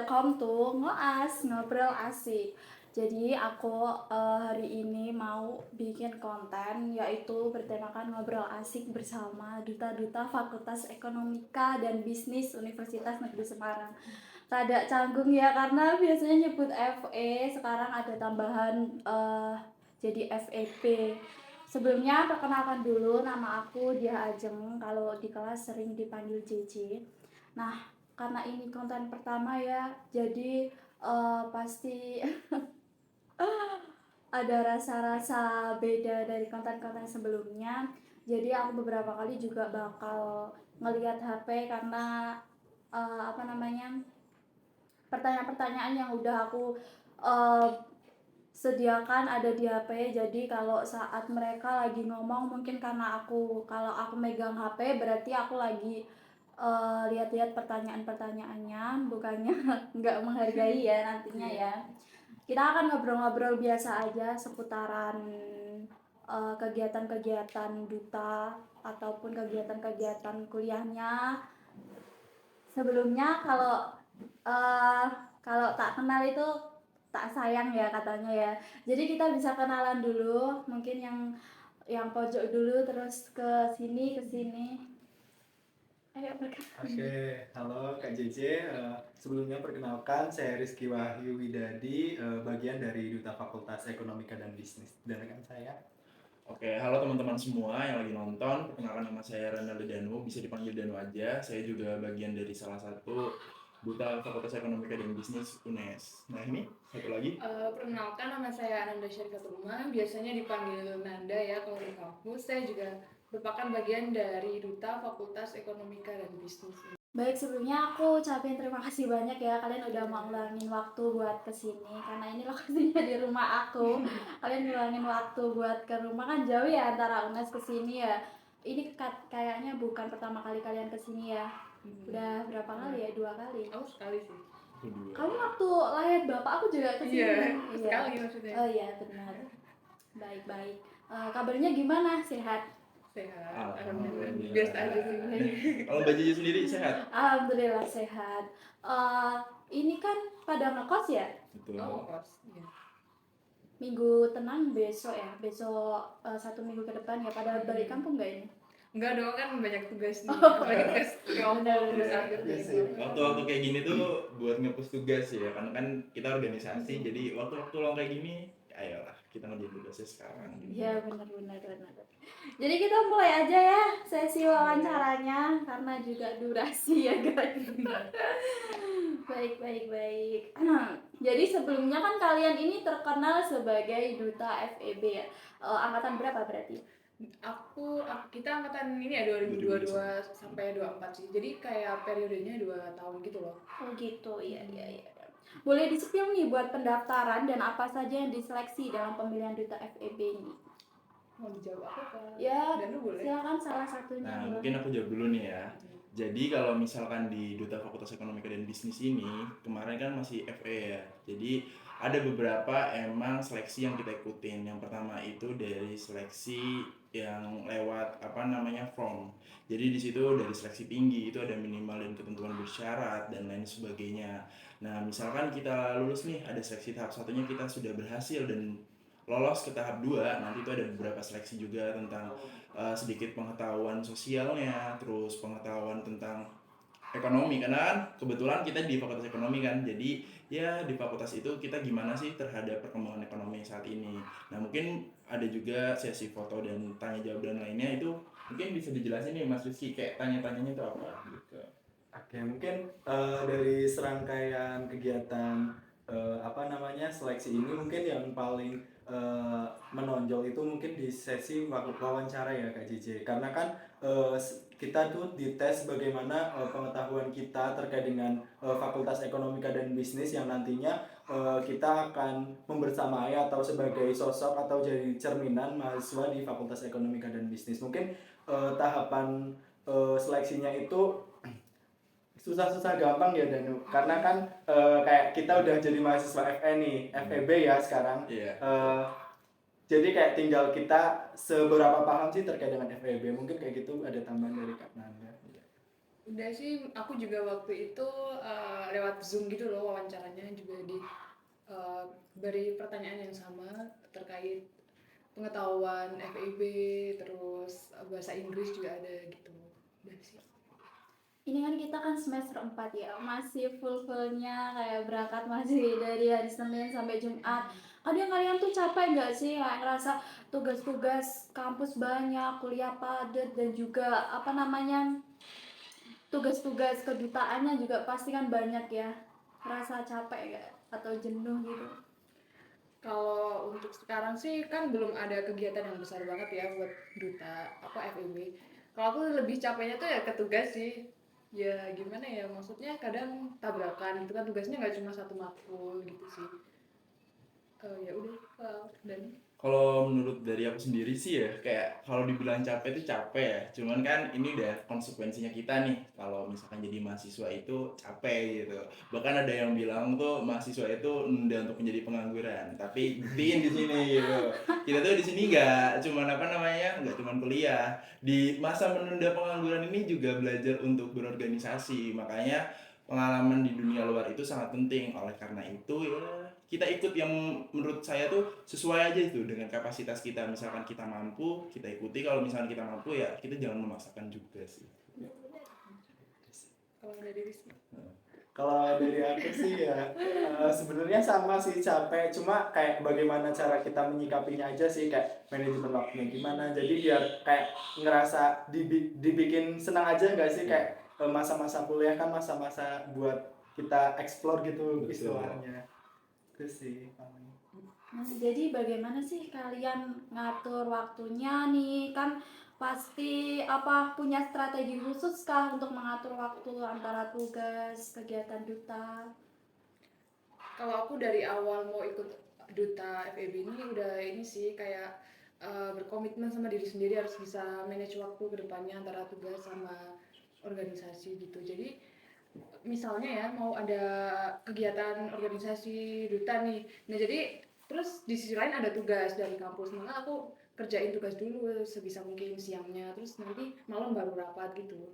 welcome to Ngoas, ngobrol asik. Jadi aku hari ini mau bikin konten yaitu bertemakan ngobrol asik bersama duta-duta Fakultas Ekonomika dan Bisnis Universitas Negeri Semarang. Rada canggung ya karena biasanya nyebut FE, sekarang ada tambahan jadi FEB. Sebelumnya perkenalkan dulu, nama aku Diah Ajeng, kalau di kelas sering dipanggil JJ. Nah, karena ini konten pertama ya, jadi pasti ada rasa-rasa beda dari konten-konten sebelumnya. Jadi aku beberapa kali juga bakal ngelihat HP karena pertanyaan-pertanyaan yang udah aku uh, sediakan ada di HP. Jadi kalau saat mereka lagi ngomong, mungkin karena kalau aku megang HP berarti aku lagi lihat-lihat pertanyaan-pertanyaannya, bukannya nggak menghargai ya nantinya ya. Kita akan ngobrol-ngobrol biasa aja seputaran kegiatan-kegiatan duta ataupun kegiatan-kegiatan kuliahnya. Sebelumnya uh, kalau tak kenal itu tak sayang ya katanya ya. Jadi kita bisa kenalan dulu, mungkin yang pojok dulu terus ke sini. Ayo Oke, halo Kak JJ. Sebelumnya perkenalkan, saya Rizky Wahyu Widadi, bagian dari Duta Fakultas Ekonomika dan Bisnis. Dan rekan saya. Oke, halo teman-teman semua yang lagi nonton. Perkenalkan, nama saya Renaldo Danu, bisa dipanggil Danu aja. Saya juga bagian dari salah satu Duta Fakultas Ekonomika dan Bisnis UNES. Nah ini satu lagi. Perkenalkan, nama saya Ananda Syarikaturma, biasanya dipanggil Nanda ya kalau di kampus. Saya juga merupakan bagian dari Duta Fakultas Ekonomika dan Bisnis. Baik, sebelumnya aku ucapin terima kasih banyak ya, kalian udah mau ngulangin waktu buat kesini karena ini lokasinya di rumah aku. Kalian ngulangin waktu buat ke rumah, kan jauh ya antara UNES kesini ya. Ini kayaknya bukan pertama kali kalian kesini ya. Udah berapa kali ya? 2 kali. Aku sekali sih. Kamu waktu lahir bapak aku juga kesini. Iya, sekali maksudnya. Oh iya, benar. Baik. Kabarnya gimana? Sehat? Sehat, alhamdulillah. Biasa aja sih. Kalau Mbak Jiji sendiri sehat? Alhamdulillah sehat. Ini kan pada ngekos ya? Betul. Oh, kos. Iya. Minggu tenang besok ya, besok 1 minggu ke depan ya, pada balik kampung nggak ini? Enggak dong, kan banyak tugas nih. Oh. Banyak tugas kelompok terus Benar. akhir Iya gitu. sih. Waktu-waktu kayak gini tuh buat ngepus tugas ya, karena kan kita organisasi, jadi waktu-waktu long kayak gini, ayolah kita ngerjain tugasnya sekarang. Iya benar. Jadi kita mulai aja ya sesi wawancaranya karena juga durasi ya guys. Baik. Jadi sebelumnya kan kalian ini terkenal sebagai duta FEB ya. Angkatan berapa berarti? Kita angkatan ini ya 2022 sampai 24 sih. Jadi kayak periodenya 2 tahun gitu loh. Oh gitu, iya. Boleh di-spill nih buat pendaftaran dan apa saja yang diseleksi dalam pemilihan duta FEB ini? Mau dijawab apa? Ya, Dan lu boleh. silakan salah satunya. Nah, mungkin aku jawab dulu nih ya. Jadi kalau misalkan di Duta Fakultas Ekonomika dan Bisnis ini, kemarin kan masih FE ya. Jadi ada beberapa emang seleksi yang kita ikutin. Yang pertama itu dari seleksi yang lewat form. Jadi di situ dari seleksi tinggi itu ada minimal dan ketentuan bersyarat dan lain sebagainya. Nah, misalkan kita lulus nih, ada seleksi tahap satunya kita sudah berhasil dan lolos ke tahap 2, nanti itu ada beberapa seleksi juga tentang sedikit pengetahuan sosialnya, terus pengetahuan tentang ekonomi, karena kan kebetulan kita di fakultas ekonomi kan, jadi ya di fakultas itu kita gimana sih terhadap perkembangan ekonomi saat ini. Nah mungkin ada juga sesi foto dan tanya jawab dan lainnya, itu mungkin bisa dijelasin nih Mas Rizky, kayak tanya-tanyanya itu apa gitu. Oke, mungkin dari serangkaian kegiatan seleksi ini mungkin yang paling menonjol itu mungkin di sesi wawancara ya Kak JJ, karena kan kita tuh dites bagaimana pengetahuan kita terkait dengan Fakultas Ekonomika dan Bisnis yang nantinya kita akan membersamai atau sebagai sosok atau jadi cerminan mahasiswa di Fakultas Ekonomika dan Bisnis. Mungkin tahapan seleksinya itu susah-susah gampang ya Danu, karena kan kayak kita udah jadi mahasiswa FE nih, FEB ya sekarang. Jadi kayak tinggal kita seberapa paham sih terkait dengan FEB, mungkin kayak gitu. Ada tambahan dari Kak Nanda. Udah sih, aku juga waktu itu lewat Zoom gitu loh wawancaranya, juga beri pertanyaan yang sama terkait pengetahuan FEB, terus bahasa Inggris juga ada gitu. Udah sih. Ini kan kita kan semester 4 ya, masih full-fullnya kayak berangkat masih dari hari Senin sampai Jumat. Kadang kalian tuh capek nggak sih kayak ngerasa tugas-tugas kampus banyak, kuliah padat, dan juga apa namanya tugas-tugas kedutaannya juga pasti kan banyak ya. Rasa capek nggak atau jenuh gitu? Kalau untuk sekarang sih kan belum ada kegiatan yang besar banget ya buat duta FEB. Kalau aku lebih capeknya tuh ya ke tugas sih. Ya gimana ya, maksudnya kadang tabrakan itu kan, tugasnya nggak cuma satu makul gitu sih. Ya udah, dan Kalau menurut dari aku sendiri sih ya, kayak kalau dibilang capek itu capek ya. Cuman kan ini udah konsekuensinya kita nih. Kalau misalkan jadi mahasiswa itu capek gitu. Bahkan ada yang bilang tuh mahasiswa itu nunda untuk menjadi pengangguran. Tapi buktiin di sini gitu. Kita tuh di sini nggak cuman apa namanya, nggak cuman kuliah. Di masa menunda pengangguran ini juga belajar untuk berorganisasi. Makanya pengalaman di dunia luar itu sangat penting. Oleh karena itu ya kita ikut yang menurut saya tuh sesuai aja itu dengan kapasitas kita. Misalkan kita mampu, kita ikuti. Kalau misalkan kita mampu ya kita jangan memaksakan juga sih. kalau dari Wisma. Kalau dari aku sih ya sebenarnya sama sih, capek, cuma kayak bagaimana cara kita menyikapinya aja sih, kayak manajemen waktunya gimana, jadi biar kayak ngerasa dibikin senang aja nggak sih, kayak masa-masa kuliah kan masa-masa buat kita explore gitu. Betul. Istilahnya itu sih. Nah, jadi bagaimana sih kalian ngatur waktunya nih? Kan pasti apa punya strategi khusus kah untuk mengatur waktu antara tugas, kegiatan duta? Kalau aku dari awal mau ikut duta FEB ini udah ini sih, kayak berkomitmen sama diri sendiri harus bisa manage waktu ke depannya antara tugas sama organisasi gitu. Jadi misalnya ya mau ada kegiatan organisasi duta nih, nah jadi terus di sisi lain ada tugas dari kampus, maka aku kerjain tugas dulu sebisa mungkin siangnya, terus nanti malam baru rapat gitu.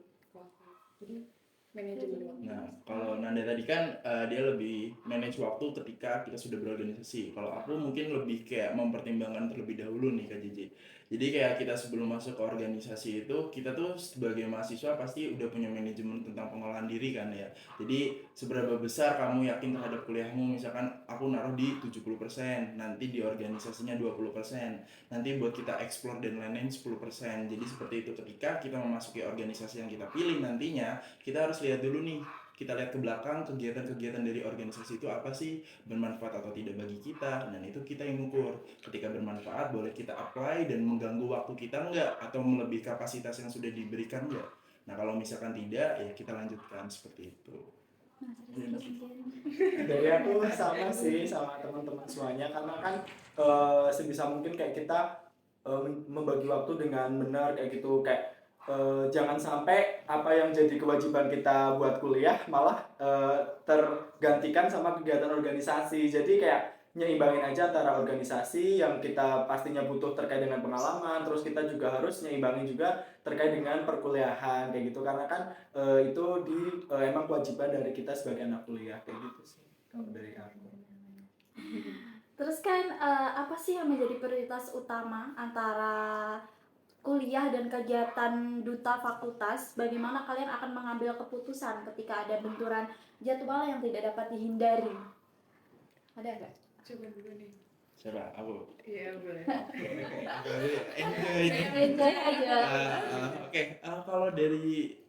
Jadi manajemen waktu. Nah, kalau Nanda tadi kan dia lebih manage waktu ketika kita sudah berorganisasi. Kalau aku mungkin lebih kayak mempertimbangkan terlebih dahulu nih Kak JJ. Jadi kayak kita sebelum masuk ke organisasi itu, kita tuh sebagai mahasiswa pasti udah punya manajemen tentang pengolahan diri kan ya. Jadi seberapa besar kamu yakin terhadap kuliahmu, misalkan aku naruh di 70%, nanti di organisasinya 20%, nanti buat kita explore dan lain-lain 10%. Jadi seperti itu ketika kita memasuki organisasi yang kita pilih nantinya, kita harus lihat dulu nih, kita lihat ke belakang kegiatan-kegiatan dari organisasi itu apa sih, bermanfaat atau tidak bagi kita, dan itu kita yang ukur. Ketika bermanfaat boleh kita apply dan mengganggu waktu kita enggak, atau melebihi kapasitas yang sudah diberikan enggak. Nah kalau misalkan tidak ya kita lanjutkan seperti itu. Dari aku sama sih sama teman-teman semuanya, karena kan sebisa mungkin kayak kita membagi waktu dengan benar kayak gitu, kayak jangan sampai apa yang jadi kewajiban kita buat kuliah malah tergantikan sama kegiatan organisasi. Jadi kayak nyimbangin aja antara organisasi yang kita pastinya butuh terkait dengan pengalaman, terus kita juga harus nyimbangin juga terkait dengan perkuliahan kayak gitu, karena kan itu emang kewajiban dari kita sebagai anak kuliah kayak gitu sih kalau dari aku. Terus kan apa sih yang menjadi prioritas utama antara kuliah dan kegiatan duta fakultas? Bagaimana kalian akan mengambil keputusan ketika ada benturan jadwal yang tidak dapat dihindari? Ada nggak? Coba dulu nih. Siapa? Aku? Iya boleh. Enjoy aja. Oke, kalau dari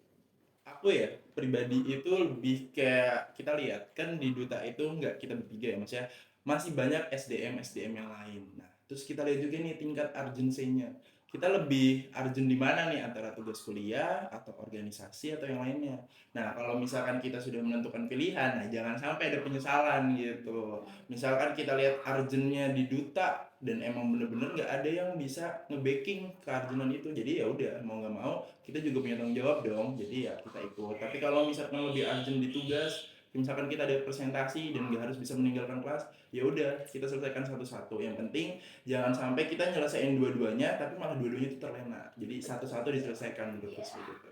aku ya pribadi itu lebih kayak kita lihat kan di duta itu nggak kita bertiga ya, maksudnya masih banyak SDM yang lain. Nah terus kita lihat juga nih tingkat urgency-nya, kita lebih urgent di mana nih, antara tugas kuliah atau organisasi atau yang lainnya. Nah kalau misalkan kita sudah menentukan pilihan, nah jangan sampai ada penyesalan gitu. Misalkan kita lihat urgentnya di duta dan emang bener-bener nggak ada yang bisa nge-backing kearjunan itu, jadi ya udah mau nggak mau kita juga punya tanggung jawab dong, jadi ya kita ikut. Tapi kalau misalkan lebih urgent di tugas, misalkan kita ada presentasi dan nggak harus bisa meninggalkan kelas, ya udah kita selesaikan satu-satu. Yang penting jangan sampai kita nyelesain dua-duanya tapi malah dua-duanya itu terlena, jadi satu-satu diselesaikan menurutku seperti itu.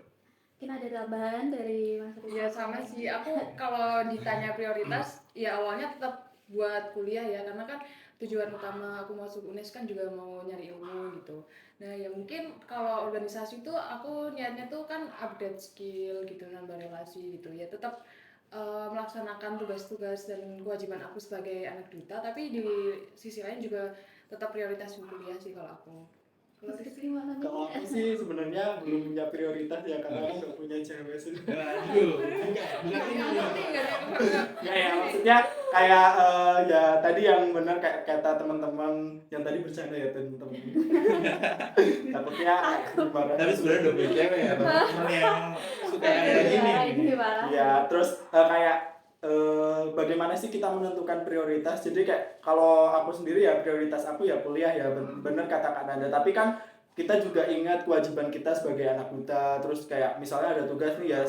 Mungkin ada tambahan dari Mas Rizky? Ya sama sih, aku kalau ditanya prioritas ya awalnya tetap buat kuliah ya, karena kan tujuan utama aku masuk UNES kan juga mau nyari ilmu gitu. Nah ya mungkin kalau organisasi tuh aku niatnya tuh kan update skill gitu, nambah relasi gitu ya, tetap melaksanakan tugas-tugas dan kewajiban aku sebagai anak duta, tapi di sisi lain juga tetap prioritas kuliah sih kalau aku. Kalau Mas Rizky? Rizky mana nih? Kalau aku sih sebenarnya belum punya prioritas ya karena aku nggak punya cewek sih. Aduh, enggak Yang ini. penting nggak ada Nggak ya, maksudnya kayak ya tadi yang benar kayak kata teman-teman yang tadi bercanda ya teman-teman. Takutnya gimana? Tapi sebenarnya udah punya cewek ya, teman yang suka kayak gini. Ya, ini gimana? Ya, terus kayak bagaimana sih kita menentukan prioritas? Jadi kayak kalau aku sendiri ya prioritas aku ya kuliah ya bener kata Kak Nanda. Tapi kan kita juga ingat kewajiban kita sebagai anak duta. Terus kayak misalnya ada tugas nih ya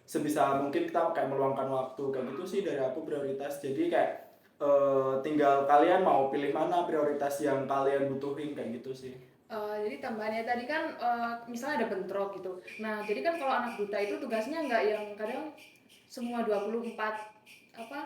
sebisa mungkin kita kayak meluangkan waktu kayak gitu sih dari aku prioritas. Jadi kayak tinggal kalian mau pilih mana prioritas yang kalian butuhin kayak gitu sih. Jadi tambahannya tadi kan misalnya ada bentrok gitu. Nah, jadi kan kalau anak duta itu tugasnya nggak yang kadang semua 24 apa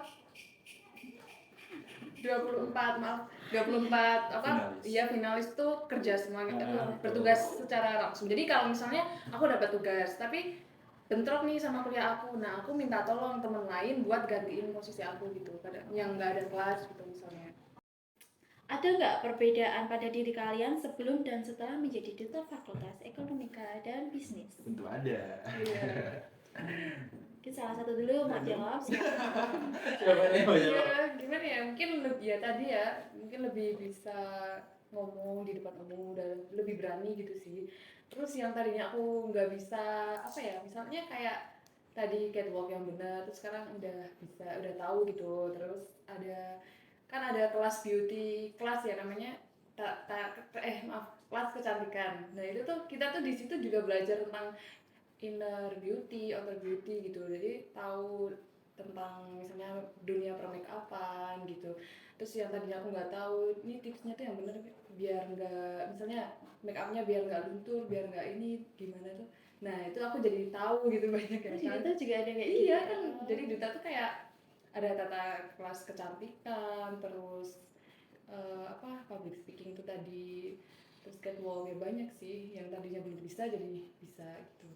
24 maaf 24 apa Finalis. iya finalis tuh kerja semuanya Ah, bertugas secara langsung. Jadi kalau misalnya aku dapat tugas tapi bentrok nih sama kuliah aku, nah aku minta tolong teman lain buat gantiin posisi aku gitu, kadang yang nggak ada kelas gitu misalnya. Ada nggak perbedaan pada diri kalian sebelum dan setelah menjadi duta Fakultas Ekonomika dan Bisnis? Tentu ada. Iya. Mungkin salah satu dulu mau jawab silakan. Siapa nih mau jawab? Ya, gimana ya, mungkin lebih ya tadi ya, mungkin lebih bisa ngomong di depan umum dan lebih berani gitu sih. Terus yang tadinya aku nggak bisa apa ya, misalnya kayak tadi catwalk yang benar, terus sekarang udah bisa, udah tahu gitu. Terus ada kan ada kelas beauty, kelas ya namanya maaf, kelas kecantikan. Nah itu tuh kita tuh di situ juga belajar tentang inner beauty, outer beauty gitu. Jadi tahu tentang misalnya dunia per make upan gitu. Terus yang tadinya aku nggak tahu, ini tipsnya tuh yang bener biar nggak misalnya make upnya biar nggak luntur, biar nggak ini gimana tuh. Nah itu aku jadi tahu gitu banyak ya Di kan. duta juga ada kayak Iya gitu. kan, jadi duta tuh kayak ada tata kelas kecantikan, terus apa public speaking itu tadi, terus catwalknya banyak sih yang tadinya belum bisa jadi bisa gitu.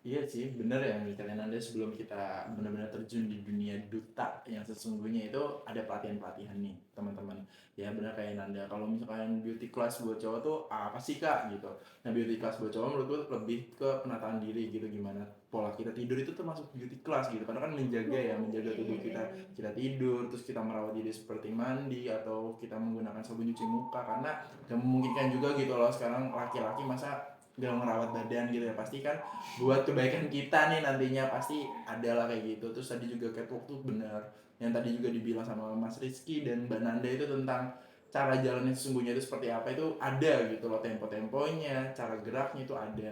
Iya sih, bener ya kalian Anda sebelum kita benar-benar terjun di dunia duta yang sesungguhnya itu ada pelatihan-pelatihan nih teman-teman. Ya benar kayak Nanda, kalau misalkan beauty class buat cowok tuh apa sih Kak gitu. Nah beauty class buat cowok menurut gue lebih ke penataan diri gitu, gimana pola kita tidur itu termasuk beauty class gitu. Karena kan menjaga ya, menjaga tubuh kita tidur, terus kita merawat diri seperti mandi atau kita menggunakan sabun cuci muka, karena gak memungkinkan juga gitu loh sekarang laki-laki masa gak merawat badan gitu ya, pasti kan buat kebaikan kita nih nantinya pasti ada lah kayak gitu. Terus tadi juga catwalk tuh benar yang tadi juga dibilang sama Mas Rizky dan Mbak Nanda itu tentang cara jalannya sesungguhnya itu seperti apa, itu ada gitu loh, tempo-temponya, cara geraknya itu ada.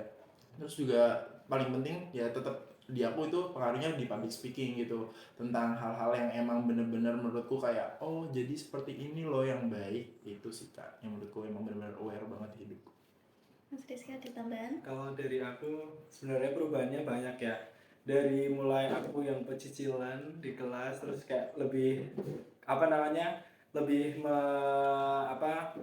Terus juga paling penting ya tetap di aku itu pengaruhnya di public speaking gitu, tentang hal-hal yang emang bener-bener menurutku kayak oh jadi seperti ini loh yang baik. Itu sih Kak yang menurutku emang bener-bener aware banget di hidupku. Mas Rizky ada tambahan? Kalau dari aku sebenarnya perubahannya banyak ya. Dari mulai aku yang pecicilan di kelas terus kayak lebih apa namanya? Lebih apa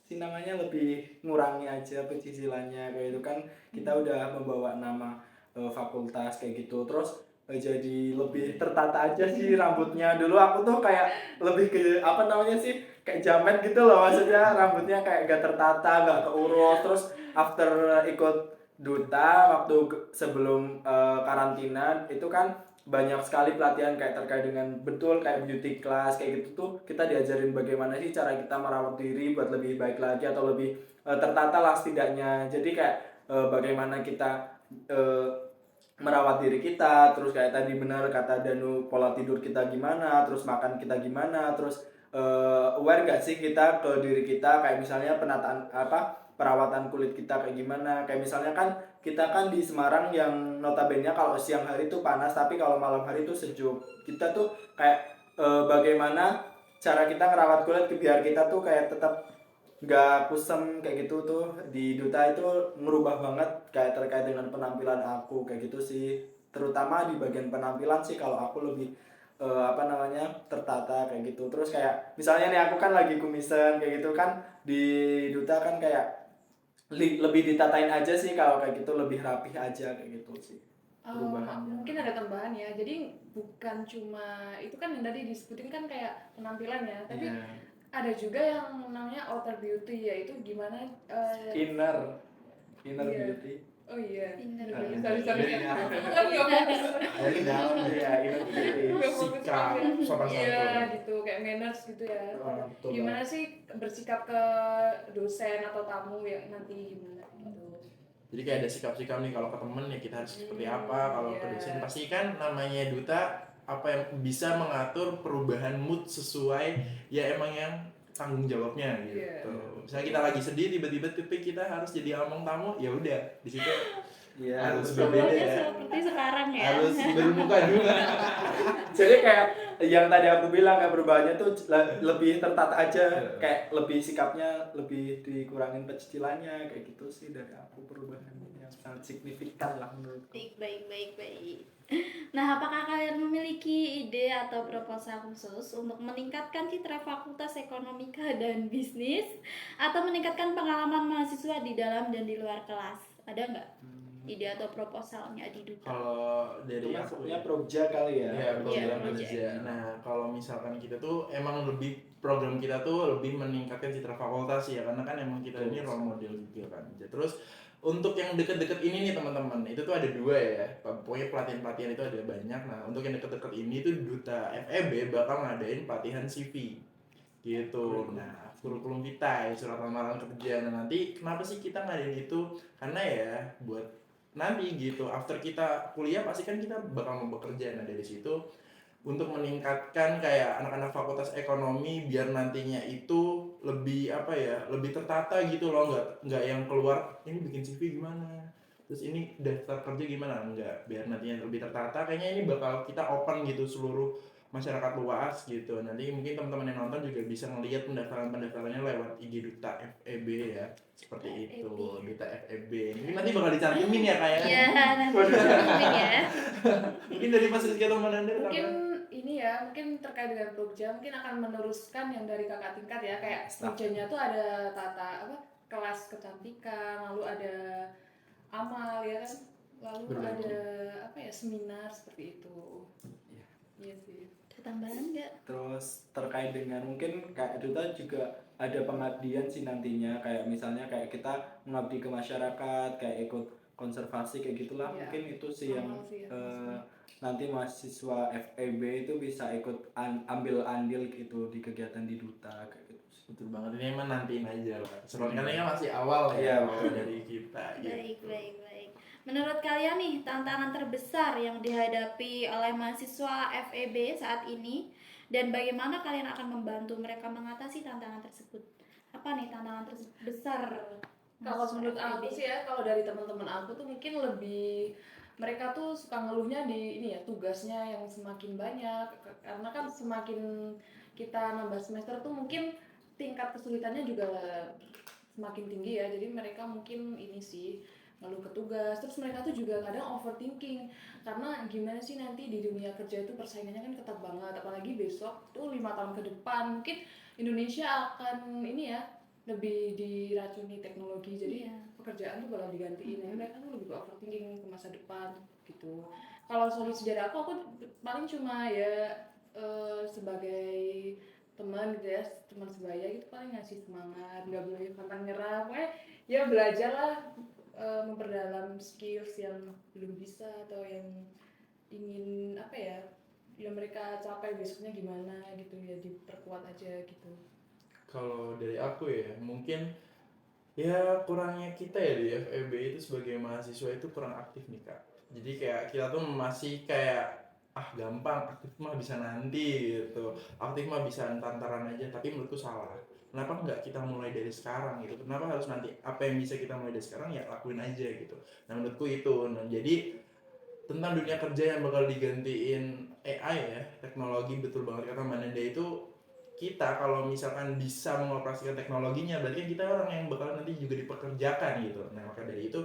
sih namanya, lebih ngurangi aja pecicilannya kayak itu kan kita udah membawa nama fakultas kayak gitu. Terus jadi lebih tertata aja sih rambutnya. Dulu aku tuh kayak lebih ke apa namanya sih? Kayak jamet gitu loh, maksudnya rambutnya kayak gak tertata, gak keurus. Terus after ikut duta waktu sebelum karantina itu kan banyak sekali pelatihan kayak terkait dengan betul kayak beauty class kayak gitu tuh, kita diajarin bagaimana sih cara kita merawat diri buat lebih baik lagi atau lebih tertata lah setidaknya. Jadi kayak bagaimana kita merawat diri kita, terus kayak tadi benar kata Danu, pola tidur kita gimana, terus makan kita gimana, terus aware gak sih kita ke diri kita, kayak misalnya penataan apa perawatan kulit kita kayak gimana. Kayak misalnya kan kita kan di Semarang yang notabene kalau siang hari itu panas tapi kalau malam hari itu sejuk. Kita tuh kayak bagaimana cara kita ngerawat kulit biar kita tuh kayak tetap nggak kusem kayak gitu tuh di duta itu merubah banget kayak terkait dengan penampilan aku kayak gitu sih, terutama di bagian penampilan sih kalau aku lebih apa namanya tertata kayak gitu. Terus kayak misalnya nih aku kan lagi kumisan kayak gitu kan, di duta kan kayak lebih ditatain aja sih kalau kayak gitu, lebih rapih aja kayak gitu sih perubahannya. Mungkin ada tambahan ya, jadi bukan cuma itu kan yang tadi disebutin kan kayak penampilan ya, tapi Iya. ada juga yang namanya outer beauty, yaitu gimana Inner iya. beauty. Oh iya. Inner Sorry, beauty. sorry. Dari dalam. Oh, nggak fokus. Dari dalam Iya, inner beauty. Nggak fokus sikap aja. sopan Iya santun. gitu, kayak manners gitu ya. Betul Gimana banget. sih bersikap ke dosen atau tamu yang nanti gimana gitu. Jadi kayak ada sikap-sikap nih, kalau ke temen ya kita harus seperti apa, kalau ke Iya. dosen pasti kan namanya duta apa yang bisa mengatur perubahan mood sesuai ya emang yang tanggung jawabnya gitu. Iya. Misalnya kita lagi sedih tiba-tiba kita harus jadi omong tamu, ya udah di situ Iya, harus betul. berbeda Semuanya ya. seperti sekarang ya. Harus bermuka dua. Jadi kayak yang tadi aku bilang kayak perubahannya tuh lebih tertata aja, kayak lebih sikapnya lebih dikurangin pecicilannya kayak gitu sih dari aku, perubahan yang sangat signifikan lah menurutku. Baik. Nah, apakah kalian memiliki ide atau proposal khusus untuk meningkatkan citra Fakultas Ekonomika dan Bisnis atau meningkatkan pengalaman mahasiswa di dalam dan di luar kelas? Ada nggak ide atau proposalnya di Duta? Kalau Itu dari aku masuknya ya. proja kali ya. Iya, program proja. kerja. Nah, kalau misalkan kita tuh emang lebih program kita tuh lebih meningkatkan citra fakultas ya, karena kan emang kita ini role model juga kan. Terus untuk yang deket-deket ini nih teman-teman, itu tuh ada dua ya. Pokoknya pelatihan-pelatihan itu ada banyak. Nah, untuk yang deket-deket ini tuh Duta FEB bakal ngadain pelatihan CV gitu. Nah, kurikulum kita ya, surat lamaran kerja. Nah, nanti kenapa sih kita ngadain itu? Karena ya buat nanti gitu, after kita kuliah pasti kan kita bakal mau bekerja. Nah, dari situ untuk meningkatkan kayak anak-anak fakultas ekonomi biar nantinya itu lebih apa ya, lebih tertata gitu loh, nggak yang keluar ini bikin CV gimana, terus ini daftar kerja gimana, enggak, biar nantinya lebih tertata. Kayaknya ini bakal kita open gitu seluruh masyarakat luas gitu. Nanti mungkin teman-teman yang nonton juga bisa ngelihat pendaftarannya lewat IG Duta FEB ya, seperti itu, Duta FEB. Mungkin nanti bakal dicantumin ya kayaknya. Ya, nanti dicantumin ya. Mungkin dari Mas Rizky atau Mbak Nanda Mungkin ini ya, mungkin terkait dengan Progja mungkin akan meneruskan yang dari kakak tingkat ya, kayak Progjanya tuh ada tata apa kelas kecantikan, lalu ada amal ya kan, lalu Berbagi. ada apa ya seminar seperti itu. Iya sih. Ada tambahan nggak? Terus terkait dengan mungkin kayak Duta juga ada pengabdian sih nantinya, kayak misalnya kayak kita mengabdi ke masyarakat, kayak ikut konservasi kayak gitulah. Iya. Mungkin itu sih yang Amal sih ya, nanti mahasiswa FEB itu bisa ikut ambil andil gitu di kegiatan di Duta kayak gitu sih. Betul banget, ini emang nantiin aja lah. Soalnya kan ini masih awal Iya, ya betul. dari kita gitu. Baik. Menurut kalian nih, tantangan terbesar yang dihadapi oleh mahasiswa FEB saat ini dan bagaimana kalian akan membantu mereka mengatasi tantangan tersebut? Apa nih tantangan terbesar? Kalau menurut aku sih ya, kalau dari teman-teman aku tuh mungkin lebih mereka tuh suka ngeluhnya di ini ya, tugasnya yang semakin banyak, karena kan semakin kita nambah semester tuh mungkin tingkat kesulitannya juga semakin tinggi ya, jadi mereka mungkin ini sih ngeluh ke tugas. Terus mereka tuh juga kadang overthinking, karena gimana sih nanti di dunia kerja itu persaingannya kan ketat banget, apalagi besok tuh 5 tahun ke depan mungkin Indonesia akan ini ya lebih diracuni teknologi, jadi pekerjaan tuh bakal digantiin. Jadi mereka tuh lebih ke overthinking ke masa depan gitu. Kalau solusi dari aku paling cuma ya sebagai teman gitu ya, teman sebaya gitu, paling ngasih semangat, nggak boleh pantang nyerah, pokoknya ya belajarlah memperdalam skills yang belum bisa atau yang ingin apa ya yang mereka capai besoknya gimana gitu ya, diperkuat aja gitu. Kalau dari aku ya, mungkin ya kurangnya kita ya di FEB itu sebagai mahasiswa itu kurang aktif nih Kak. Jadi kayak kita tuh masih kayak gampang, aktif mah bisa nanti gitu, aktif mah bisa antaran aja, tapi menurutku salah. Kenapa nggak kita mulai dari sekarang gitu? Kenapa harus nanti? Apa yang bisa kita mulai dari sekarang ya lakuin aja gitu. Nah menurutku itu. Nah jadi tentang dunia kerja yang bakal digantiin AI ya, teknologi, betul banget kata Mbak Nanda itu, kita kalau misalkan bisa mengoperasikan teknologinya, berarti kan kita orang yang bakal nanti juga dipekerjakan gitu. Nah maka dari itu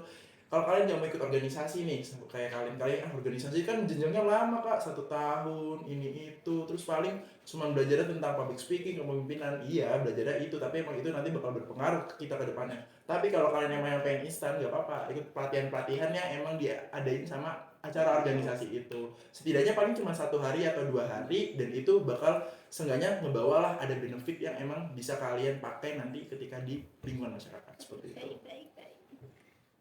kalau kalian nggak mau ikut organisasi nih, kayak kalian organisasi kan jenjangnya lama kak, 1 tahun ini itu, terus paling cuma belajar tentang public speaking, kepemimpinan, iya belajarnya itu, tapi emang itu nanti bakal berpengaruh ke kita ke depannya. Tapi kalau kalian emang yang pengen instan, nggak apa-apa, ikut pelatihan-pelatihan yang emang diadain sama acara organisasi itu. Setidaknya paling cuma 1 hari atau 2 hari, dan itu bakal seenggaknya ngebawalah ada benefit yang emang bisa kalian pakai nanti ketika di lingkungan masyarakat seperti itu. Baik.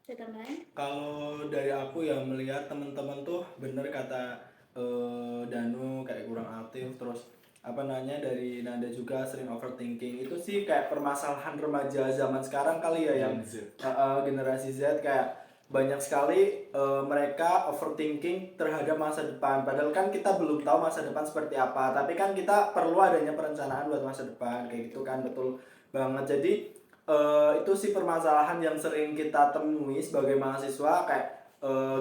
Ada tambahan? Kalau dari aku ya melihat teman-teman tuh bener kata Danu kayak kurang aktif, terus dari Nanda juga sering overthinking. Itu sih kayak permasalahan remaja zaman sekarang kali ya, yang generasi Z kayak banyak sekali mereka overthinking terhadap masa depan. Padahal kan kita belum tahu masa depan seperti apa, tapi kan kita perlu adanya perencanaan buat masa depan kayak gitu kan, betul banget. Jadi itu sih permasalahan yang sering kita temui sebagai mahasiswa, kayak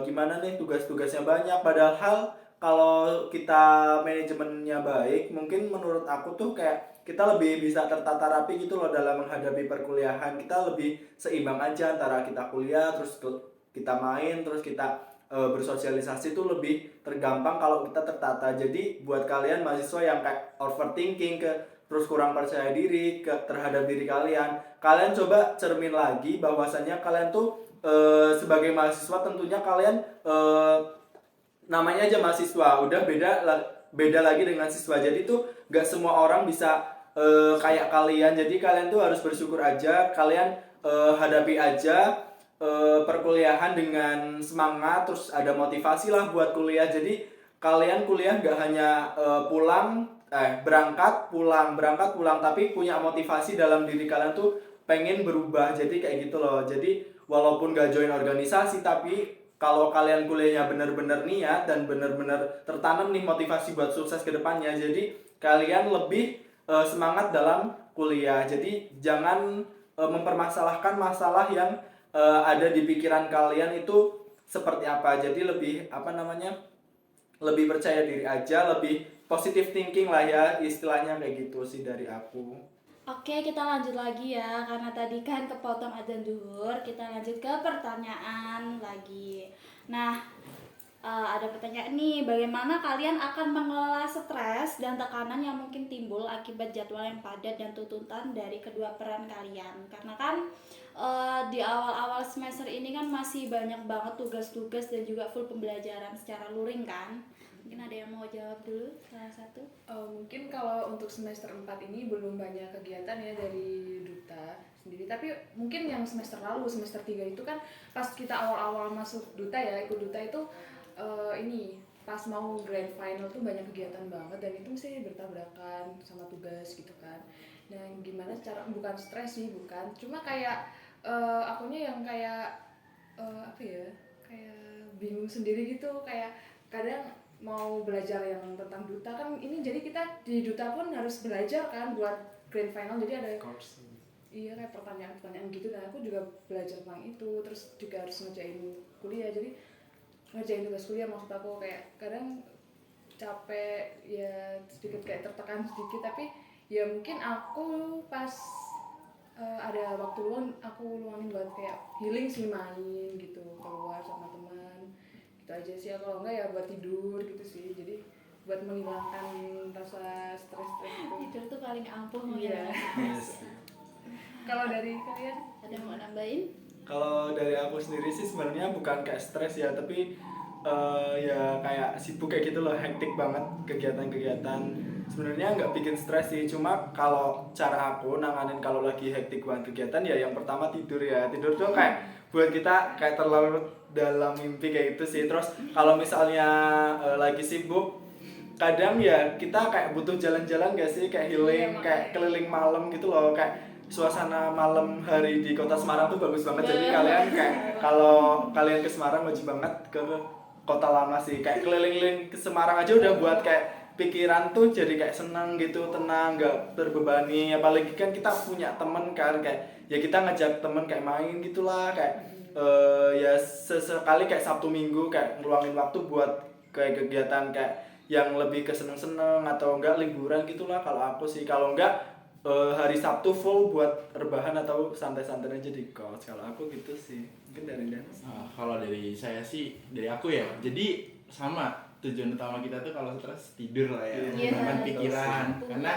gimana nih tugas-tugasnya banyak, padahal kalau kita manajemennya baik, mungkin menurut aku tuh kayak kita lebih bisa tertata rapi gitu loh dalam menghadapi perkuliahan. Kita lebih seimbang aja antara kita kuliah, terus kita main, terus kita bersosialisasi tuh lebih tergampang kalau kita tertata. Jadi buat kalian mahasiswa yang kayak overthinking terus kurang percaya diri terhadap diri kalian coba cermin lagi bahwasannya kalian tuh sebagai mahasiswa tentunya kalian namanya aja mahasiswa, udah beda lagi dengan siswa. Jadi tuh gak semua orang bisa kayak kalian. Jadi kalian tuh harus bersyukur aja, kalian hadapi aja perkuliahan dengan semangat, terus ada motivasi lah buat kuliah. Jadi kalian kuliah gak hanya berangkat pulang, tapi punya motivasi dalam diri kalian tuh pengen berubah. Jadi kayak gitu loh. Jadi walaupun gak join organisasi, tapi kalau kalian kuliahnya bener-bener niat dan bener-bener tertanam nih motivasi buat sukses ke depannya, jadi kalian lebih semangat dalam kuliah. Jadi jangan mempermasalahkan masalah yang ada di pikiran kalian itu seperti apa. Jadi lebih lebih percaya diri aja, lebih positive thinking lah ya, istilahnya kayak gitu sih dari aku. Oke, kita lanjut lagi ya, karena tadi kan kepotong adzan zuhur. Kita lanjut ke pertanyaan lagi. Nah, ada pertanyaan nih, bagaimana kalian akan mengelola stres dan tekanan yang mungkin timbul akibat jadwal yang padat dan tuntutan dari kedua peran kalian? Karena kan di awal-awal semester ini kan masih banyak banget tugas-tugas dan juga full pembelajaran secara luring kan. Mungkin ada yang mau jawab dulu, salah satu? Mungkin kalau untuk semester 4 ini belum banyak kegiatan ya dari Duta sendiri, tapi mungkin yang semester lalu, semester 3 itu kan pas kita awal-awal masuk Duta ya, ikut Duta itu ini pas mau grand final tuh banyak kegiatan banget, dan itu mesti bertabrakan sama tugas gitu kan. Nah gimana cara, bukan stres sih, bukan, cuma kayak akunya yang kayak kayak bingung sendiri gitu, kayak kadang mau belajar yang tentang Duta kan ini, jadi kita di Duta pun harus belajar kan buat grand final, jadi ada iya kayak pertanyaan-pertanyaan gitu. Dan aku juga belajar tentang itu, terus juga harus ngerjain kuliah, jadi ngerjain tugas kuliah, maksud aku kayak kadang capek ya, sedikit kayak tertekan sedikit, tapi ya mungkin aku pas ada waktu luang aku luangin buat kayak healing sih, main gitu, keluar sama teman gitu aja sih ya. Kalau enggak ya buat tidur gitu sih, jadi buat menghilangkan rasa stres itu. Tidur tuh paling ampuh Iya. Kalau dari kalian ada yang mau nambahin? Kalau dari aku sendiri sih sebenarnya bukan kayak stres ya, tapi ya kayak sibuk kayak gitu loh, hektik banget kegiatan-kegiatan. Sebenarnya nggak bikin stres sih, cuma kalau cara aku nanganin kalau lagi hektik banget kegiatan ya yang pertama tidur ya. Tidur tuh kayak buat kita kayak terlalu dalam mimpi kayak gitu sih. Terus kalau misalnya lagi sibuk, kadang ya kita kayak butuh jalan-jalan gak sih, kayak healing, kayak keliling malam gitu loh. Kayak suasana malam hari di kota Semarang tuh bagus banget. Jadi kalian kayak kalau kalian ke Semarang wajib banget ke kota lama sih. Kayak keliling-keliling ke Semarang aja udah buat kayak pikiran tuh jadi kayak senang gitu, tenang, gak terbebani. Apalagi kan kita punya temen kan, kayak ya kita ngajak temen kayak main gitulah, kayak ya sesekali kayak Sabtu Minggu kayak ngeluangin waktu buat kayak kegiatan kayak yang lebih ke seneng-seneng atau enggak liburan gitulah kalau aku sih. Kalau enggak hari Sabtu full buat rebahan atau santai-santai aja di kos. Kalau aku gitu sih. Mungkin dari Dan. Kalau dari saya sih, dari aku ya, jadi sama tujuan utama kita tuh kalau stres tidur lah ya, Iya. menenangkan pikiran. Karena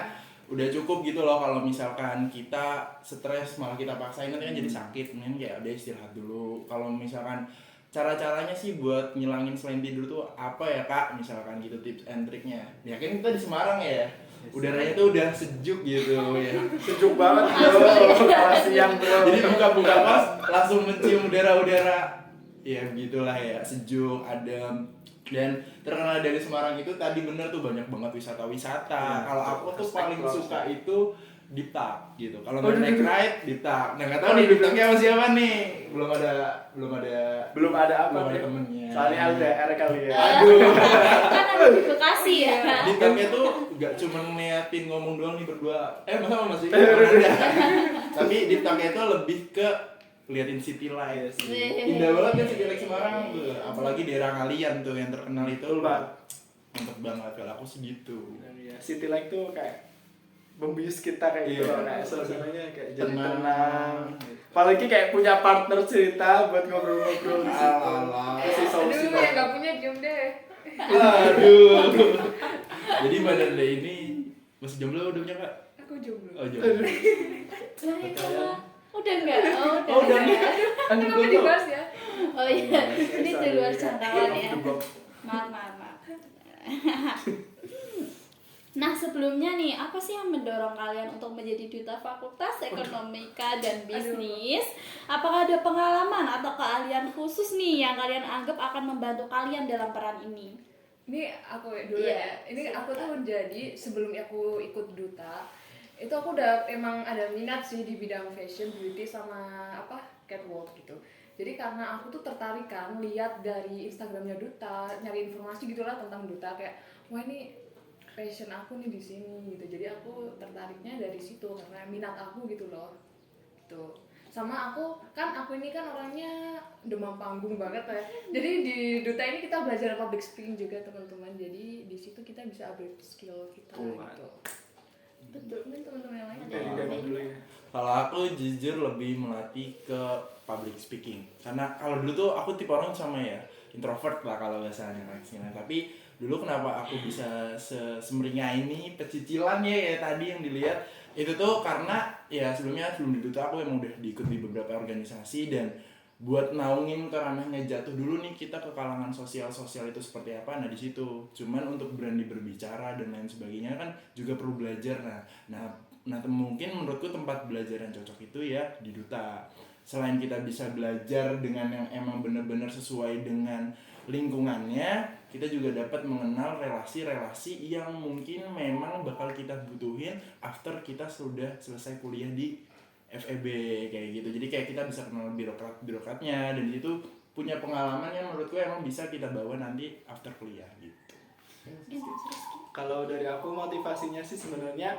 udah cukup gitu loh kalau misalkan kita stres malah kita paksain nanti kan jadi sakit, mending kayak udah istirahat dulu. Kalau misalkan cara-caranya sih buat ngilangin selain tidur tuh apa ya kak, misalkan gitu tips and triknya. Ya kan kita di Semarang ya, udaranya tuh udah sejuk gitu ya. Sejuk banget bro, kalau siang bro. Jadi buka-buka kos langsung mencium udara-udara ya gitulah ya, sejuk, adem. Dan terkenal dari Semarang itu tadi bener tuh banyak banget wisata-wisata. Ya, Kalau aku tuh terus paling explore suka sih. itu Deep Talk gitu. Kalau mau naik ride Deep Talk. Nah nggak tahu nih Deep Talknya sama siapa nih? Belum ada Belum ada apa belum ada nih? temennya. Soalnya LDR kali ya. Aduh. Kan ada di Bekasi ya. Deep Talknya tuh gak cuma ngeliatin ngomong doang nih berdua. Masa sama masih? Ada. Tapi Deep Talknya itu lebih ke liatin city light. Indah banget kan city light Semarang tuh. Apalagi daerah Ngalian tuh yang terkenal itu. Betul, Pak. Mantep banget kalau aku sih gitu. Iya, City Light tuh kayak membius kita kayak gitu Iya. loh, kayak suasananya kayak jadi Tenang. tenang. Apalagi kayak punya partner cerita buat ngobrol-ngobrol di situ. Alah. Kasih solusi. Aduh, yang nggak punya diem deh. Aduh. Jadi Mbak Danda ini masih jomblo udah punya kak? Aku jomblo. Oh jomblo. Udah enggak? Oh udah nih. Kan kamu dibahas ya. Oh iya, ini di luar jangkauan ya. Debak. Maaf. Nah sebelumnya nih, apa sih yang mendorong kalian untuk menjadi duta Fakultas Ekonomika dan Bisnis? Apakah ada pengalaman atau keahlian khusus nih yang kalian anggap akan membantu kalian dalam peran ini? Ini aku dulu Iya, ya. Ini aku silakan. tuh jadi sebelum aku ikut duta, itu aku udah emang ada minat sih di bidang fashion, beauty sama apa catwalk gitu. Jadi karena aku tuh tertarik kan lihat dari Instagramnya duta, nyari informasi gitulah tentang duta kayak wah ini passion aku nih di sini gitu. Jadi aku tertariknya dari situ karena minat aku gitu loh. Gitu. Sama aku ini kan orangnya demam panggung banget ya. Jadi di duta ini kita belajar public speaking juga teman-teman. Jadi di situ kita bisa upgrade skill kita gitu. Betul, mungkin teman-teman yang lain ada Dari yang Dan lain. dulu ya. Kalau aku jujur lebih melatih ke public speaking. Karena kalau dulu tuh aku tipe orang sama ya introvert lah kalau bahasanya Maxina. Tapi dulu kenapa aku bisa semeringah ini pecicilan ya tadi yang dilihat itu tuh karena ya sebelumnya sebelum di duta aku emang udah diikut di beberapa organisasi dan buat naungin ke ranahnya jatuh dulu nih kita ke kalangan sosial itu seperti apa. Nah di situ cuman untuk berani berbicara dan lain sebagainya kan juga perlu belajar. Nah mungkin menurutku tempat belajar yang cocok itu ya di duta. Selain kita bisa belajar dengan yang emang benar-benar sesuai dengan lingkungannya, kita juga dapat mengenal relasi-relasi yang mungkin memang bakal kita butuhin after kita sudah selesai kuliah di FEB kayak gitu. Jadi kayak kita bisa kenal birokratnya dan di situ punya pengalaman yang menurutku emang bisa kita bawa nanti after kuliah gitu. Kalau dari aku motivasinya sih sebenarnya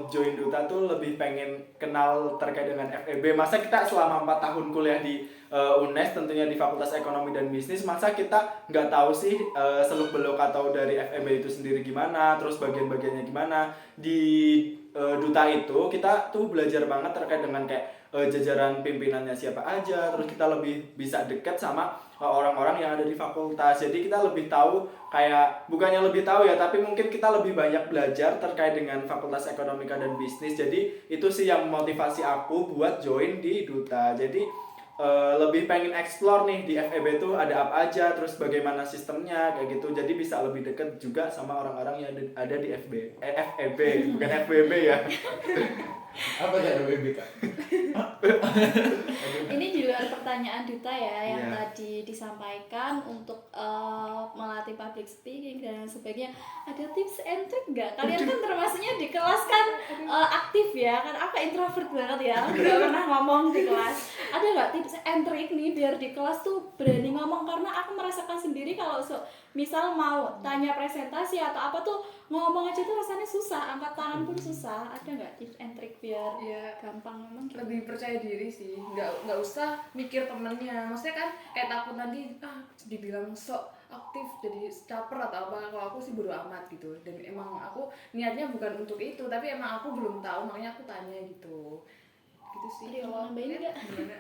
join duta tuh lebih pengen kenal terkait dengan FEB. Masa kita selama 4 tahun kuliah di UNES tentunya di Fakultas Ekonomi dan Bisnis, masa kita nggak tahu sih seluk beluk atau dari FEB itu sendiri gimana, terus bagian-bagiannya gimana. Di duta itu kita tuh belajar banget terkait dengan kayak jajaran pimpinannya siapa aja, terus kita lebih bisa deket sama orang-orang yang ada di fakultas. Jadi kita lebih tahu, kayak bukannya lebih tahu ya, tapi mungkin kita lebih banyak belajar terkait dengan Fakultas Ekonomika dan Bisnis. Jadi itu sih yang motivasi aku buat join di duta. Jadi lebih pengen explore nih di FEB tuh ada apa aja, terus bagaimana sistemnya kayak gitu. Jadi bisa lebih deket juga sama orang-orang yang ada di FEB, bukan FWB ya. Apa ya FEB kak? Ini di luar pertanyaan duta ya yang Iya. tadi disampaikan untuk melatih public speaking dan sebagainya. Ada tips and trick nggak? Kalian kan termasuknya di kelas kan aktif ya, kan aku introvert banget ya, nggak pernah ngomong di kelas. Ada nggak tips and trick nih biar di kelas tuh berani ngomong? Karena aku merasakan sendiri kalau misal mau tanya presentasi atau apa tuh ngomong aja tuh rasanya susah, angkat tangan pun susah. Ada nggak tips and trick biar Iya. gampang ngomong? Lebih percaya diri sih, nggak usah mikir temennya. Maksudnya kan kayak takut nanti dibilang sok aktif jadi caper atau apa. Kalau aku sih bodo amat gitu, dan emang aku niatnya bukan untuk itu, tapi emang aku belum tahu makanya aku tanya gitu sih. Ada yang mau nambahin nggak? gimana?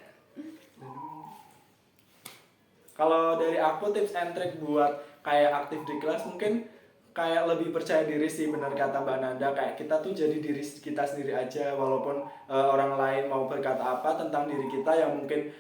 Kalau dari aku tips and trick buat kayak aktif di kelas mungkin kayak lebih percaya diri sih, benar kata Mbak Nanda, kayak kita tuh jadi diri kita sendiri aja, walaupun orang lain mau berkata apa tentang diri kita yang mungkin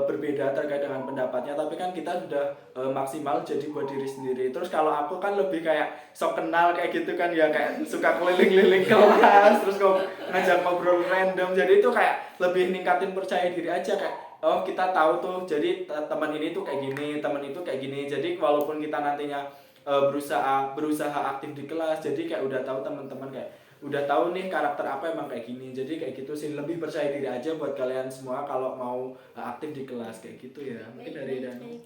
berbeda terkait dengan pendapatnya, tapi kan kita sudah maksimal jadi buat diri sendiri. Terus kalau aku kan lebih kayak sok kenal kayak gitu kan ya, kayak suka keliling-keliling kelas terus ngajak ngobrol random, jadi itu kayak lebih ningkatin percaya diri aja, kayak oh kita tahu tuh jadi teman ini tuh kayak gini, teman itu kayak gini, jadi walaupun kita nantinya berusaha aktif di kelas, jadi kayak udah tahu teman-teman, kayak udah tahu nih karakter apa emang kayak gini, jadi kayak gitu sih, lebih percaya diri aja buat kalian semua kalau mau aktif di kelas kayak gitu ya. Mungkin dari Danu.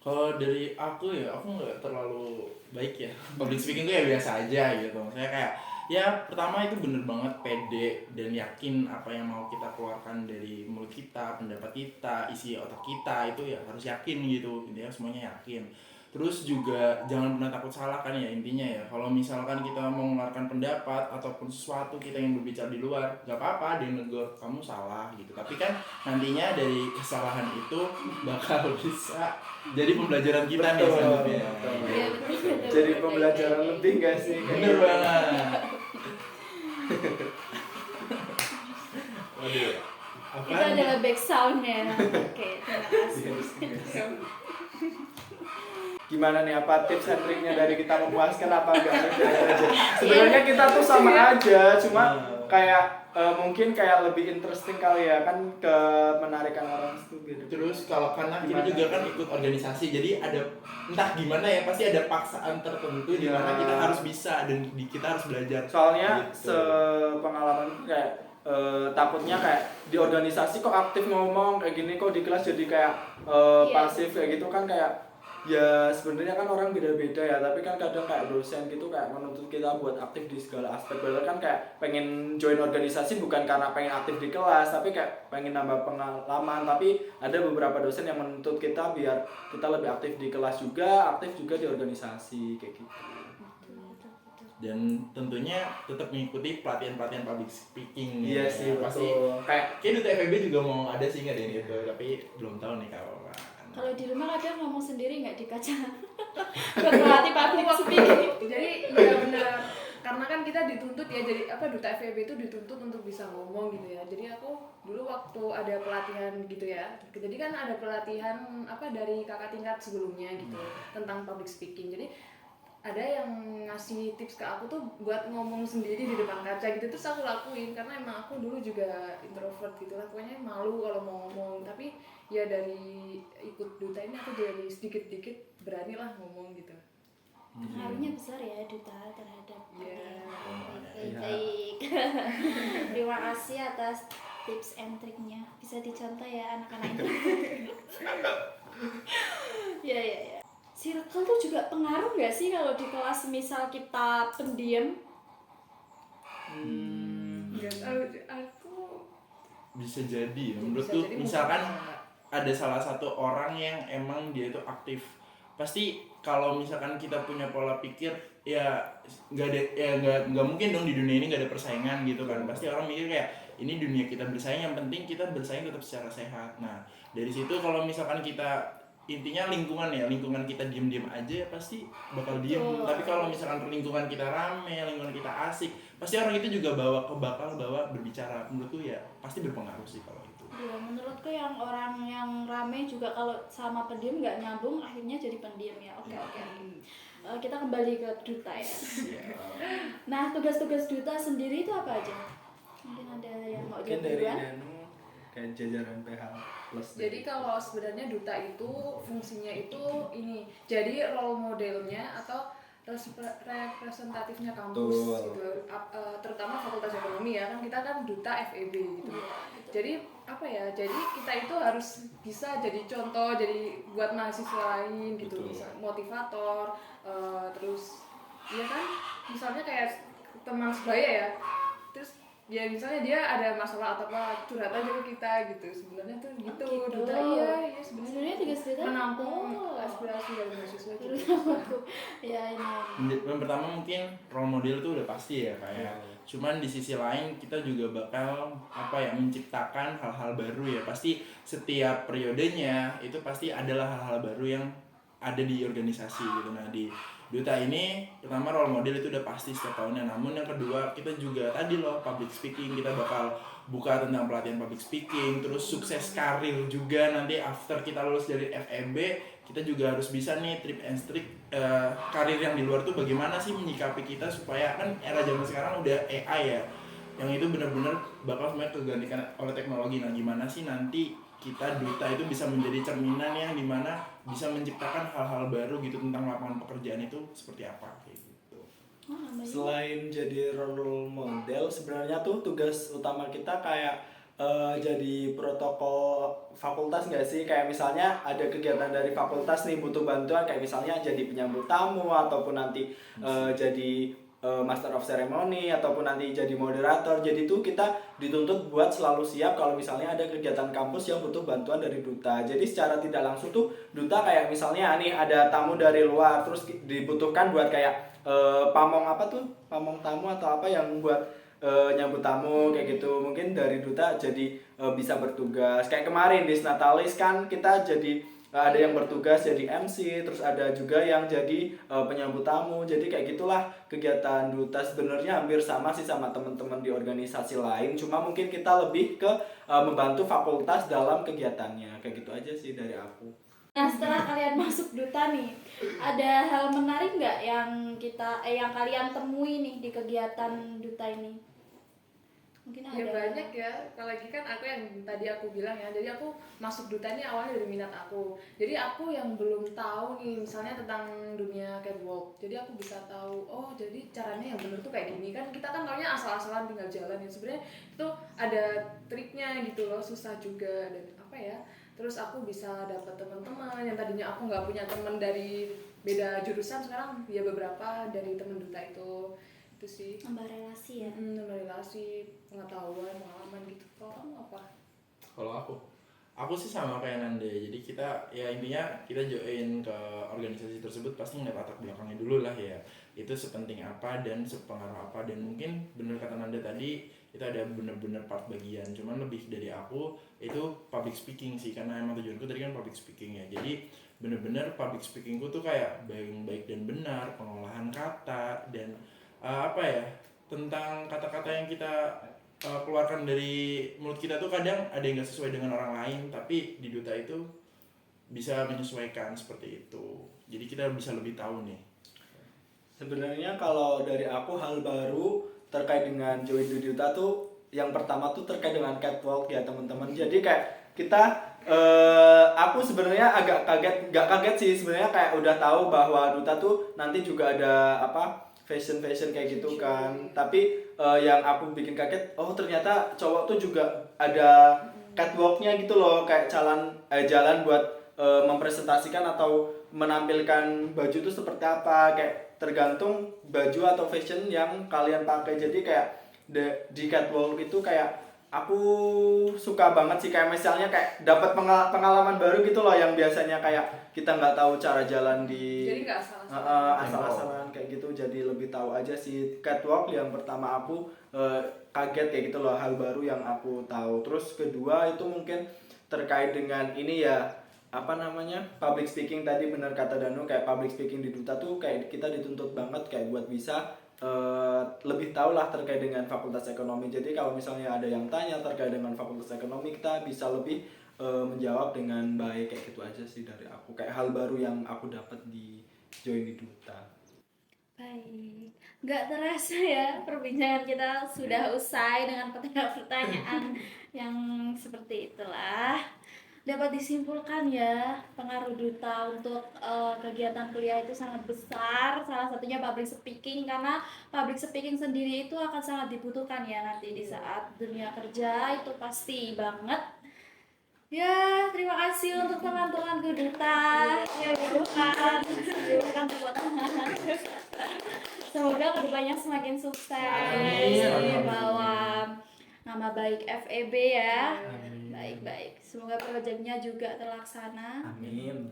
Kalau dari aku ya, aku nggak terlalu baik ya. Public speaking tuh ya biasa aja gitu. Saya kayak ya pertama itu bener banget pede dan yakin apa yang mau kita keluarkan dari mulut kita, pendapat kita, isi otak kita itu ya harus yakin gitu. Intinya semuanya yakin. Terus juga jangan pernah takut salah kan ya intinya ya. Kalau misalkan kita mau mengeluarkan pendapat ataupun sesuatu kita yang berbicara di luar, gak apa-apa dia negur kamu salah gitu. Tapi kan nantinya dari kesalahan itu bakal bisa jadi pembelajaran kita nih Betul, selanjutnya. betul. Iya, betul. Jadi pembelajaran lebih gak sih? Bener banget. Waduh. Apa? Itu adalah back soundnya. Oke, terima kasih. Gimana nih, apa tips and triknya dari kita memuaskan apa enggak aja? Sebenarnya kita tuh sama aja, cuma kayak mungkin kayak lebih interesting kali ya, kan ke menarikan orang itu gitu. Terus kalau karena kita juga kan ikut organisasi, jadi ada entah gimana ya pasti ada paksaan tertentu di mana kita harus bisa dan kita harus belajar. Soalnya Gitu. sepengalaman kayak takutnya kayak di organisasi kok aktif ngomong kayak gini, kok di kelas jadi kayak pasif kayak gitu kan, kayak ya sebenarnya kan orang beda-beda ya, tapi kan kadang kayak dosen gitu kayak menuntut kita buat aktif di segala aspek. Padahal kan kayak pengen join organisasi bukan karena pengen aktif di kelas, tapi kayak pengen nambah pengalaman. Tapi ada beberapa dosen yang menuntut kita biar kita lebih aktif di kelas juga, aktif juga di organisasi kayak gitu. Dan tentunya tetap mengikuti pelatihan-pelatihan public speaking. Iya sih, pasti. betul. Kayak Duta FEB juga mau ada sih nggak dari itu, tapi belum tahu nih kalau Kalau di rumah kadang ngomong sendiri nggak di kaca. Berlatih public speaking. Jadi ya benar, karena kan kita dituntut ya, jadi apa, Duta FEB itu dituntut untuk bisa ngomong gitu ya. Jadi aku dulu waktu ada pelatihan gitu ya, jadi kan ada pelatihan apa dari kakak tingkat sebelumnya gitu tentang public speaking. Jadi ada yang ngasih tips ke aku tuh buat ngomong sendiri di depan kaca gitu, terus aku lakuin karena emang aku dulu juga introvert gitu lah, pokoknya malu kalau mau ngomong. Tapi ya dari ikut duta ini aku jadi sedikit-sedikit berani lah ngomong gitu. Pengaruhnya besar ya duta terhadap Iya. baik. Terima kasih atas tips and triknya. Bisa dicontoh ya anak-anak itu. Ya. Circle tuh juga pengaruh nggak sih kalau di kelas misal kita pendiam? Nggak tahu, aku bisa jadi. bisa Menurutku jadi misalkan mungkin ada salah satu orang yang emang dia itu aktif, pasti kalau misalkan kita punya pola pikir ya nggak mungkin dong di dunia ini nggak ada persaingan gitu kan. Pasti orang mikir kayak ini dunia kita bersaing, yang penting kita bersaing tetap secara sehat. Nah dari situ kalau misalkan kita intinya lingkungan kita diem aja ya pasti bakal diem. Betul. Tapi kalau misalkan lingkungan kita rame, lingkungan kita asik, pasti orang itu juga bakal bawa berbicara. Menurutku ya pasti berpengaruh sih kalau itu. Ya, menurutku yang orang yang rame juga kalau sama pendiam nggak nyambung, akhirnya jadi pendiam ya. Oke. Kita kembali ke duta ya. Nah, tugas-tugas duta sendiri itu apa aja? Mungkin ada yang mau Mungkin jawab dari duluan? Danu kayak jajaran PH plus. Jadi kalau sebenarnya duta itu fungsinya itu ini, jadi role modelnya atau representatifnya kampus Betul. gitu, terutama Fakultas Ekonomi ya, kan kita kan duta FEB gitu. Jadi apa ya? Jadi kita itu harus bisa jadi contoh, jadi buat mahasiswa lain gitu, Betul. bisa motivator, terus ya kan, misalnya kayak teman sebaya ya, terus ya misalnya dia ada masalah atau apa curhat aja ke kita gitu, sebenarnya tuh gitu. gitu. Duta iya Sebenarnya tugas duta menampung gitu. aspirasi dari mahasiswa juga. Ya ini. Yang pertama mungkin role model itu udah pasti ya kayak. Cuman di sisi lain kita juga bakal menciptakan hal-hal baru ya. Pasti setiap periodenya itu pasti adalah hal-hal baru yang ada di organisasi gitu. Nah di Duta ini pertama role model itu udah pasti setiap tahunnya. Namun yang kedua kita juga tadi loh public speaking, kita bakal buka tentang pelatihan public speaking, terus sukses karir juga nanti after kita lulus dari FEB kita juga harus bisa nih trip and trick karir yang di luar tuh bagaimana sih menyikapi kita supaya kan era zaman sekarang udah AI ya, yang itu benar-benar bakal semuanya tergantikan oleh teknologi. Nah gimana sih nanti kita Duta itu bisa menjadi cerminan yang dimana bisa menciptakan hal-hal baru gitu tentang lapangan pekerjaan itu seperti apa kayak gitu. Selain jadi role model, sebenarnya tuh tugas utama kita kayak jadi protokol fakultas nggak sih? Kayak misalnya ada kegiatan dari fakultas nih butuh bantuan, kayak misalnya jadi penyambut tamu ataupun nanti jadi master of ceremony ataupun nanti jadi moderator. Jadi tuh kita dituntut buat selalu siap kalau misalnya ada kegiatan kampus yang butuh bantuan dari Duta. Jadi secara tidak langsung tuh Duta kayak misalnya nih ada tamu dari luar terus dibutuhkan buat kayak pamong apa tuh? Pamong tamu atau apa yang buat nyambut tamu kayak gitu. Mungkin dari Duta jadi bisa bertugas. Kayak kemarin di Natalis kan kita jadi ada yang bertugas jadi MC, terus ada juga yang jadi penyambut tamu. Jadi kayak gitulah kegiatan Duta. Sebenarnya hampir sama sih sama teman-teman di organisasi lain, cuma mungkin kita lebih ke membantu fakultas dalam kegiatannya. Kayak gitu aja sih dari aku. Nah setelah kalian masuk Duta nih, ada hal menarik nggak yang kalian temui nih di kegiatan Duta ini? Mungkin ada. Ya banyak ya, apalagi kan aku yang tadi aku bilang ya, jadi aku masuk Duta ini awalnya dari minat aku. Jadi aku yang belum tahu nih misalnya tentang dunia catwalk, jadi aku bisa tahu, oh jadi caranya yang bener tuh kayak gini. Kan kita kan taunya asal-asalan tinggal jalan ya, sebenarnya itu ada triknya gitu loh, susah juga dan apa ya. Terus aku bisa dapat teman-teman yang tadinya aku nggak punya teman dari beda jurusan, sekarang ya beberapa dari teman Duta itu sih. Nambah relasi ya. Nambah relasi, pengetahuan, pengalaman gitu. Kalau kamu apa? Kalau aku sih sama kayak Nanda. Jadi kita ya intinya kita join ke organisasi tersebut pasti ngeliat latar belakangnya dulu lah ya. Itu sepenting apa dan sepengaruh apa, dan mungkin bener kata Nanda tadi itu ada bener-bener part bagian. Cuman lebih dari aku itu public speaking sih, karena emang tujuanku tadi kan public speaking ya. Jadi bener-bener public speakingku tuh kayak baik dan benar, pengolahan kata dan tentang kata-kata yang kita keluarkan dari mulut kita tuh kadang ada yang gak sesuai dengan orang lain, tapi di Duta itu bisa menyesuaikan seperti itu. Jadi kita bisa lebih tahu nih. Sebenarnya kalau dari aku hal baru terkait dengan join di Duta tuh yang pertama tuh terkait dengan catwalk ya teman-teman. Jadi kayak kita aku sebenarnya agak nggak kaget sih sebenarnya, kayak udah tahu bahwa Duta tuh nanti juga ada fashion kayak gitu kan. Tapi yang aku bikin kaget, oh ternyata cowok tuh juga ada catwalknya gitu loh, kayak jalan buat mempresentasikan atau menampilkan baju itu seperti apa, kayak tergantung baju atau fashion yang kalian pakai. Jadi kayak di catwalk itu kayak aku suka banget sih, kayak misalnya kayak dapat pengalaman baru gitu loh, yang biasanya kayak kita nggak tahu cara jalan di jadi nggak asal-asalan kayak gitu. Jadi lebih tahu aja sih. Catwalk yang pertama aku kaget kayak gitu loh, hal baru yang aku tahu. Terus kedua itu mungkin terkait dengan ini ya, public speaking. Tadi benar kata Danu, kayak public speaking di Duta tuh kayak kita dituntut banget kayak buat bisa lebih tahu lah terkait dengan fakultas ekonomi. Jadi kalau misalnya ada yang tanya terkait dengan fakultas ekonomi, kita bisa lebih menjawab dengan baik. Kayak gitu aja sih dari aku, kayak hal baru yang aku dapat di join di Duta. Baik, nggak terasa ya perbincangan kita sudah usai dengan pertanyaan yang seperti itulah. Dapat disimpulkan ya, pengaruh Duta untuk kegiatan kuliah itu sangat besar. Salah satunya public speaking, karena public speaking sendiri itu akan sangat dibutuhkan ya nanti di saat dunia kerja, itu pasti banget. Ya, terima kasih untuk teman-temanku Duta. Ya, bukan tepuk tangan. Semoga kedepannya semakin sukses, Amin. bawa nama baik FEB ya. Amin. Baik-baik. Semoga proyeknya juga terlaksana, Amin.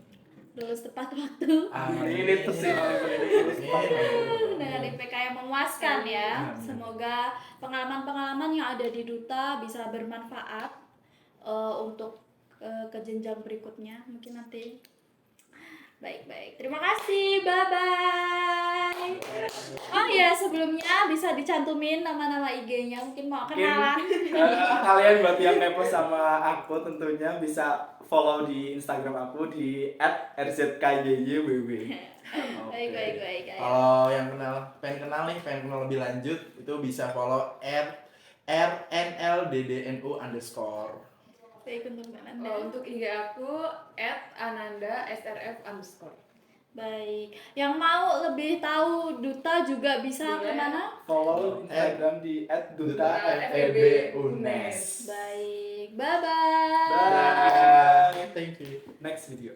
lulus tepat waktu, Amin. Itu sih paling penting. dengan IPK yang memuaskan ya. Amin. Semoga pengalaman-pengalaman yang ada di Duta bisa bermanfaat untuk ke jenjang berikutnya mungkin nanti. Baik-baik. Terima kasih. Bye-bye. Oh ya, sebelumnya bisa dicantumin nama-nama IG-nya. Mungkin mau kenalan. Kalian buat yang kepo sama aku tentunya bisa follow di Instagram aku di @rzkyyybb. Baik. Kalau yang pengen kenal lebih lanjut itu bisa follow rnlddnu_. Baik untuk Mbak Nanda. Untuk IG aku @ananda_srf_. Baik. Yang mau lebih tahu Duta juga bisa Boleh. kemana? Follow Instagram di @duta_feb_unes. Baik. Bye-bye. Bye. Thank you. Next video.